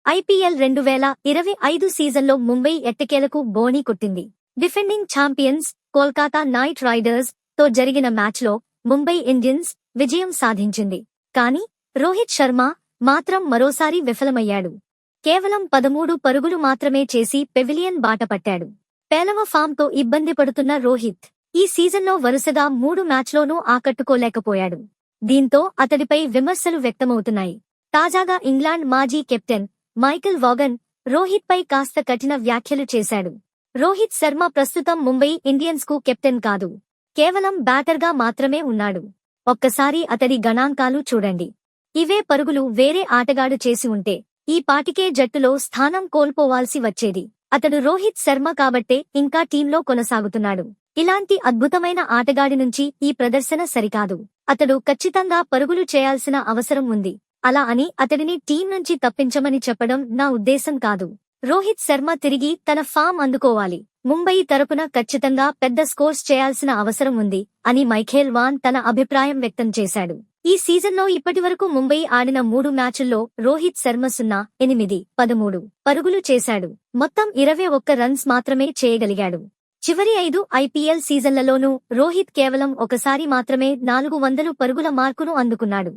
IPL 2025 సీజన్లో ముంబై ఎట్టకేలకు బోణీ కొట్టింది. Defending champions Kolkata night riders తో జరిగిన మ్యాచ్లో ముంబై ఇండియన్స్ విజయం సాధించింది. కానీ రోహిత్ శర్మ మాత్రం మరోసారి విఫలమయ్యాడు. కేవలం 13 పరుగులు మాత్రమే చేసి పెవిలియన్ బాటపట్టాడు. పేలవ ఫామ్తో ఇబ్బంది పడుతున్న రోహిత్ ఈ సీజన్లో వరుసగా 3 మ్యాచ్లోనూ ఆకట్టుకోలేకపోయాడు. దీంతో అతడిపై విమర్శలు వ్యక్తమవుతున్నాయి. తాజాగా ఇంగ్లాండ్ మాజీ కెప్టెన్ మైకెల్ వాగన్ రోహిత్ పై కాస్త కఠిన వ్యాఖ్యలు చేశాడు. రోహిత్ శర్మ ప్రస్తుతం ముంబై ఇండియన్స్ కు కెప్టెన్ కాదు, కేవలం బ్యాటర్గా మాత్రమే ఉన్నాడు. ఒక్కసారి అతడి గణాంకాలు చూడండి. ఇవే పరుగులు వేరే ఆటగాడు చేసి ఉంటే ఈ పాటికే జట్టులో స్థానం కోల్పోవాల్సి వచ్చేది. అతడు రోహిత్ శర్మ కాబట్టే ఇంకా టీంలో కొనసాగుతున్నాడు. ఇలాంటి అద్భుతమైన ఆటగాడి నుంచి ఈ ప్రదర్శన సరికాదు. అతడు ఖచ్చితంగా పరుగులు చేయాల్సిన అవసరం ఉంది. అలా అని అతడిని టీం నుంచి తప్పించమని చెప్పడం నా ఉద్దేశం కాదు. రోహిత్ శర్మ తిరిగి తన ఫామ్ అందుకోవాలి. ముంబై తరపున ఖచ్చితంగా పెద్ద స్కోర్స్ చేయాల్సిన అవసరం ఉంది అని మైఖేల్ వాన్ తన అభిప్రాయం వ్యక్తం చేశాడు. ఈ సీజన్లో ఇప్పటివరకు ముంబై ఆడిన 3 మ్యాచుల్లో రోహిత్ శర్మ 0-8-13 పరుగులు చేశాడు. మొత్తం 21 రన్స్ మాత్రమే చేయగలిగాడు. చివరి 5 ఐపీఎల్ సీజన్లలోనూ రోహిత్ కేవలం ఒకసారి మాత్రమే 400 పరుగుల మార్కును అందుకున్నాడు.